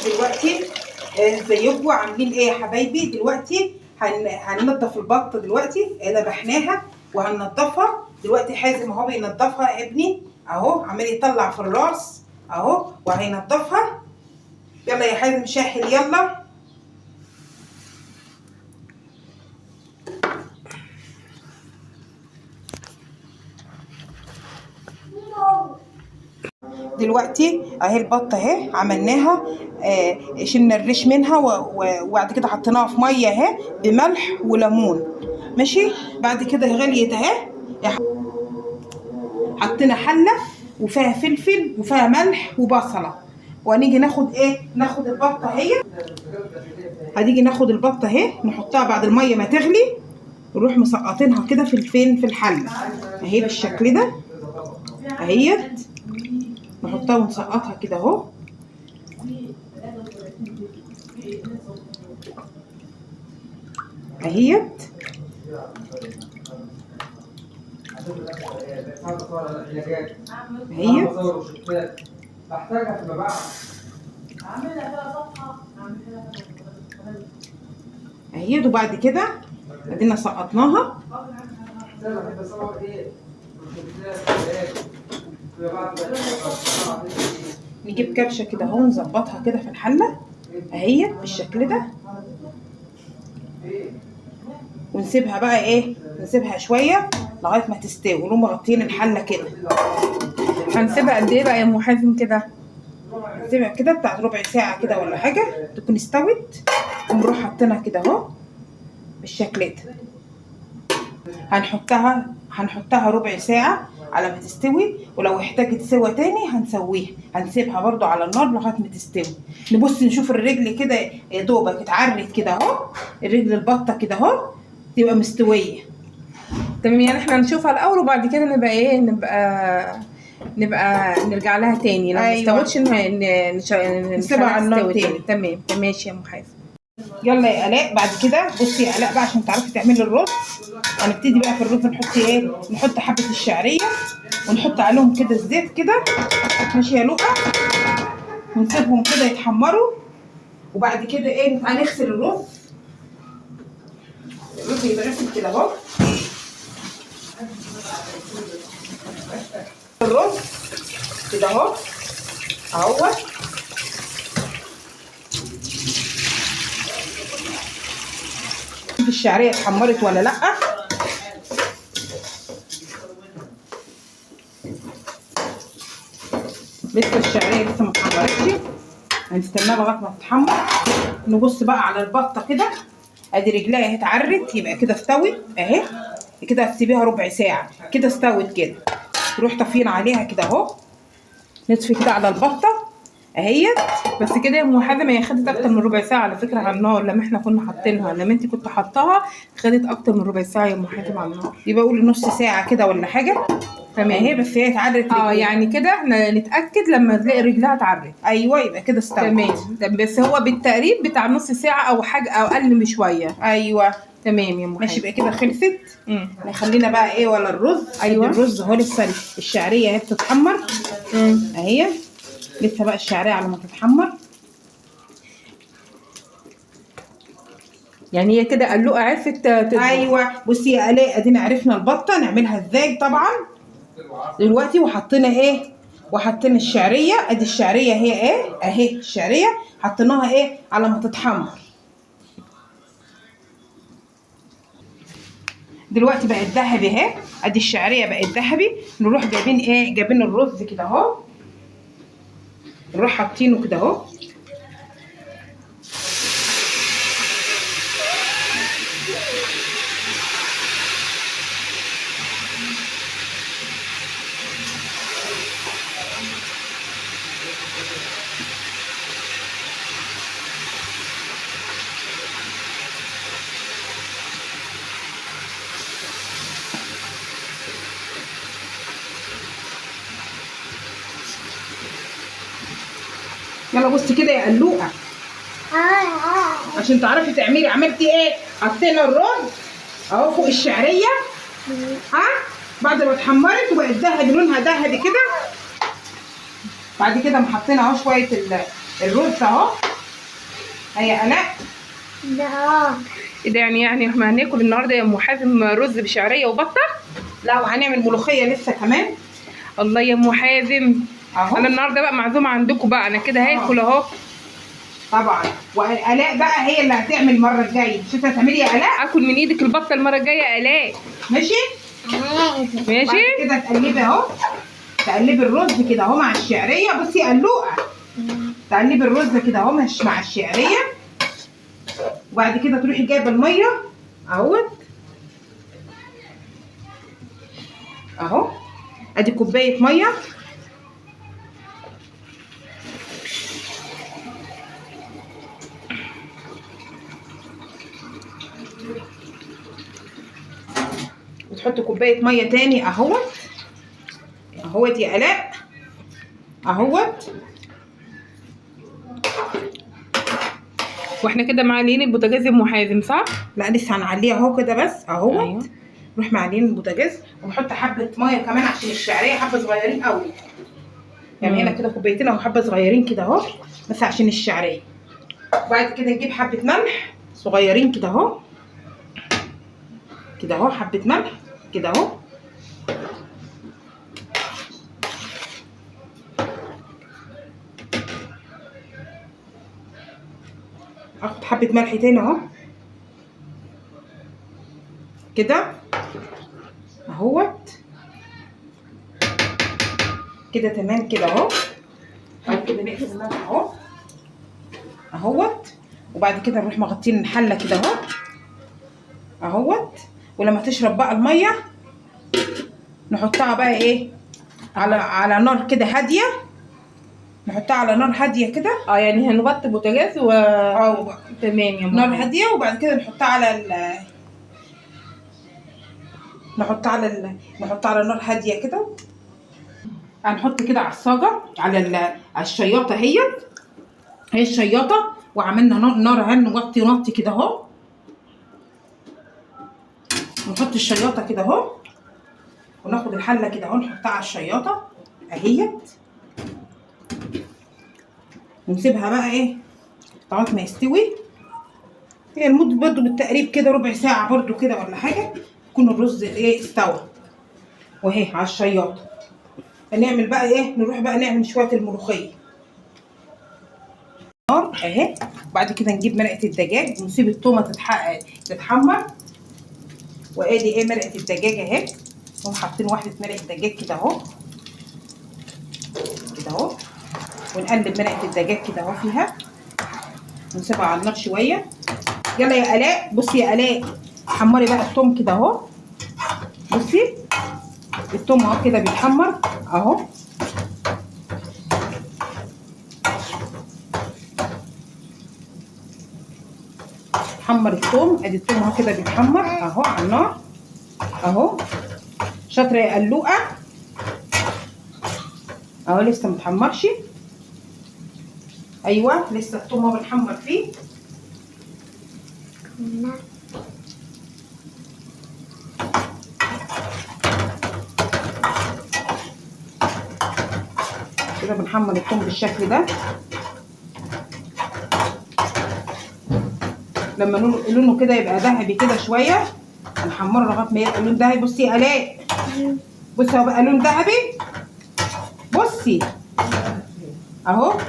دلوقتي ازيكم عاملين ايه يا حبايبي؟ دلوقتي هننضف البطه. دلوقتي ذبحناها وهننضفها. دلوقتي حازم اهو بينضفها ابني اهو، عمال يطلع في الراس اهو وهينضفها. يلا يا حازم شاحن يلا. دلوقتي اهي البطه اهي عملناها، شلنا الريش منها وبعد كده حطيناها في ميه اهي بملح وليمون. ماشي. بعد كده غليت اهي، حطينا حله وفيها فلفل وفيها ملح وبصله، وهنيجي ناخد ايه، ناخد البطه اهي. هنيجي ناخد البطه اهي نحطها بعد الميه ما تغلي، ونروح مسقطينها كده في الحله اهي بالشكل ده اهيت. نحطها ونسقطها كده اهو اهيت. اهيت بحتاجها فيما بعد اعملها فيها صفحه اهيت. وبعد كده ادينا سقطناها. نجيب كبشه كده اهو نظبطها كده في الحله اهيت بالشكل ده، ونسيبها بقى ايه، نسيبها شويه لغايه ما تستوي ونقوم مغطيين الحله كده. هنسيبها قد ايه بقى يا ام حازم كده؟ نسيبها كده بتاعت ربع ساعه كده ولا حاجه تكون استوت، ونروح حاطينها كده اهو بالشكل ده. هنحطها ربع ساعه على ما تستوي، ولو احتاجت سوا تاني هنسويها. هنسيبها برضو على النار لغايه ما تستوي. نبص نشوف الرجل كده يا دوبك اتعرت كده اهو، الرجل البطه كده اهو تبقى مستويه تمام. يعني احنا نشوفها الاول وبعد كده نبقى ايه، نبقى نرجع لها تاني لو ما استوتش نسيبها على النار تاني. تمام ماشي يا ام حازم. يلا يا الاء بعد كده بصي يا الاء بقى عشان تعرفي تعملي الرز. هنبتدي بقى في الرز نحط ايه، نحط حبه الشعريه ونحط عليهم كده الزيت كده. ماشي يا لؤى. ونسيبهم كده يتحمروا، وبعد كده ايه هنغسل الرز يتغسل كده اهو. الرز كده اهو اهوت. الشعريه اتحمرت ولا لا؟ لسه الشعريه لسه ما اتحمرتش، هنستناها لغايه ما تتحمر. نبص بقى على البطه كده، ادي رجليها اهي اتعرت، يبقى كده استوت اهي. كده هتسيبيها ربع ساعه كده استوت كده. نروح طافيين عليها كده اهو، نطفي كده على البطه اهيت. بس كده يا ام حازم هي خدت اكتر من ربع ساعه على فكره على النار، لما احنا كنا حاطينها، لما انت كنت حطاها خدت اكتر من ربع ساعه يا ام حازم على النار. يبقى قولي نص ساعه كده ولا حاجه. تمام اهي بس هي اتعرت يعني كده احنا نتاكد لما تلاقي رجلها اتعرت. ايوه يبقى كده استوت. تمام. بس هو بالتقريب بتاع نص ساعه او حاجه او اقل بشويه. ايوه تمام يا ام حازم. ماشي يبقى كده خلصت. خلينا بقى ايه ولا الرز. ايوه الرز اهو لسه الشعريه اهي بتتحمر اهي. لسه بقى الشعريه على ما تتحمر. يعني هي كده قلوقه عرفت تطبخ. ايوه بصي يا الاء ادينا عرفنا البطه نعملها ازاي طبعا دلوقتي. وحطينا ايه، وحطينا الشعريه. ادي الشعريه هي ايه اهي، الشعريه حطيناها ايه على ما تتحمر. دلوقتي بقت ذهبي اهي، ادي الشعريه بقت ذهبي. نروح جايبين ايه، جايبين الرز كده اهو، نروح حاطينه كده اهو. يلا بصي كده يا قلوقه عشان تعرفي تعملي. عملتي ايه، حطينا الرز اهو فوق الشعريه بعد ما اتحمرت وبقت ذهبي، لونها ذهبي كده. بعد كده حطينا اهو شويه الرز اهو هي الاء لا. ايه ده يعني احنا هناكل النهارده يا ام حازم رز بشعريه وبطه؟ لا وهنعمل ملوخيه لسه كمان. الله يا ام حازم، اهو انا النهارده بقى معزومه عندكم بقى، انا كده هاكل اهو. طبعا. والاء بقى هي اللي هتعمل المره الجايه، مش انت هتعملي يا الاء؟ اكل من ايدك البطه المره الجايه يا الاء. ماشي. عادي. بعد ماشي. كده تقلبي اهو، تقلبي الرز كده اهو مع الشعريه. بصي يا قلوقه، تقلبي الرز كده اهو مع الشعريه، وبعد كده تروحي جايبه الميه اهوت اهو، ادي كوبايه ميه وتحطي كوبايه ميه تاني اهوت اهوت يا الاء اهوت. واحنا كده معلين البوتاجاز يا ام حازم صح؟ لا لسه هنعليه اهو كده بس اهوت. أيوة. نروح معلين البوتاجاز ونحط حبه ميه كمان عشان الشعريه، حبه صغيرين قوي يعني. هنا كده كوبايتين او حبه صغيرين كده اهو بس عشان الشعريه. وبعد كده نجيب حبه ملح صغيرين كده اهو، كده اهو حبه ملح كده اهو. اخد حبه ملح تاني اهو كده اهوت كده تمام كده اهو. بعد كده نقفل الملح اهو اهوت. وبعد كده نروح مغطين الحله كده اهو اهوت. ولما تشرب بقى الميه نحطها بقى ايه على نار كده هاديه، نحطها على نار هاديه كده. يعني هنغطي البوتاجاز و تمام يا نار ماما. هاديه. وبعد كده نحطها على نار هاديه كده. هنحط كده عصاجه على الشياطه، هي الشياطه، وعملنا نار هنوطي كده اهو، ونحط الشياطه كده اهو، وناخد الحله كده اهو نحطها على الشياطه اهيت، ونسيبها بقى ايه لغايه ما يستوي. هي المده برده بالتقريب كده ربع ساعه برده كده ولا حاجه يكون الرز ايه استوى. واهي على الشياطه. هنعمل بقى ايه، نروح بقى نعمل شويه الملوخيه نار اهي. وبعد كده نجيب مرقه الدجاج ونسيب التومه تتحمر. وادي ايه مرقه الدجاج اهي، نقوم حاطين واحده مرقه دجاج كده اهو كده اهو، ونقلب مرقه الدجاج كده اهو فيها، ونسيبها على النار شويه. يلا يا الاء، بصي يا الاء حمري بقى التوم كده اهو. بصي التوم اهو كده بيتحمر اهو. حمر التوم، ادي التوم اهو كده بيتحمر اهو على النار اهو. شاطره يا قلوقه اهو، لسه متحمرش. ايوه لسه التوم اهو بنحمر فيه. كده بنحمر التوم بالشكل ده. لما لونه كده يبقى ذهبي كده شويه هنحمره لغايه ما يبقى لون ذهبي. بصي يا الاء، بصي اهو بقى لون ذهبي. بصي اهو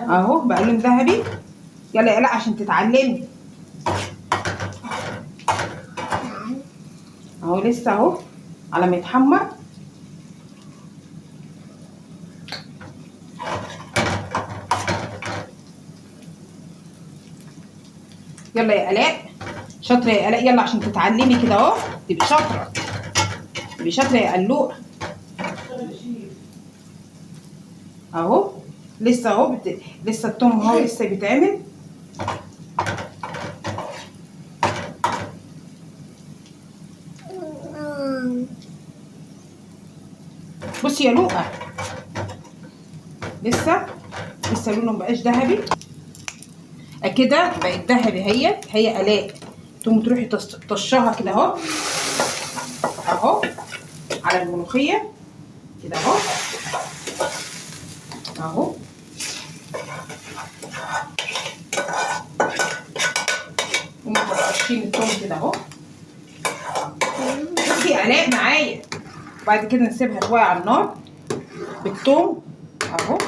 اهو بقى لون ذهبي. يلا يا الاء عشان تتعلمي اهو، لسه اهو على ما يتحمر. يلا يا الاء، شاطره يا الاء، يلا عشان تتعلمي كده اهو، تبقي شاطره، تبقي شاطره يا قلوقه اهو. لسه اهو لسه التوم اهو لسه بيتعمل. بصي يا لوقا، لسه لونه مبقاش ذهبي كده، بقت ذهبي. هي الاء تقوم تروحي طشها كده اهو اهو على الملوخيه كده اهو اهو. نشيل التوم كده اهو. بصي يا الاء معايا. وبعد كده نسيبها شويه على النار بالثوم اهو.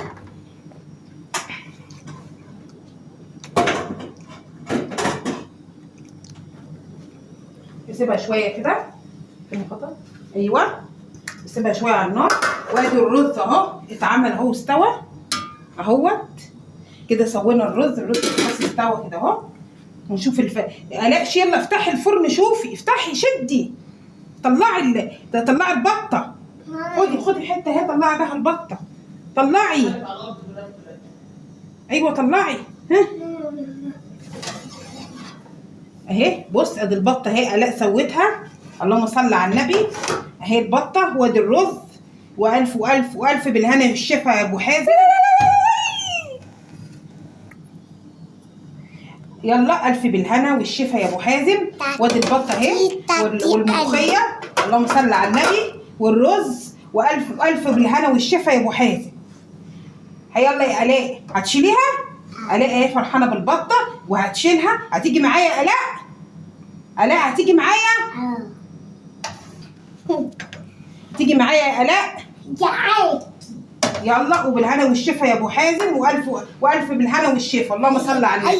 نسيبها شويه كده. ايوه نسيبها شويه على النار. وادي الرز اهو اتعمل اهو استوى اهوت كده. سوينا الرز خلاص استوى كده اهو. ونشوف الاء يلا افتحي الفرن شوفي، افتحي شدي طلعي طلعي البطه. خدي حته اهي طلعي بها البطه. طلعي ايوه طلعي. ها اهي بص ادي البطه اهي الاء سويتها. اللهم صل على النبي. اهي البطه وادي الرز. والف والف والف بالهنا والشفا يا ابو حازم. يلا الف بالهنا والشفا يا ابو حازم. وادي البطه اهي والملوخيه. اللهم صل على النبي. والرز والف والف بالهنا والشفا يا ابو حازم. هيلا يا الاء هتشيليها. الاء اهي فرحانه بالبطه وهتشيلها. هتيجي معايا يا الاء هتيجي معايا. تيجي معايا يا الاء. يلا وبالهنا والشفا يا ابو حازم. والف بالهنا والشفا. اللهم صل على النبي.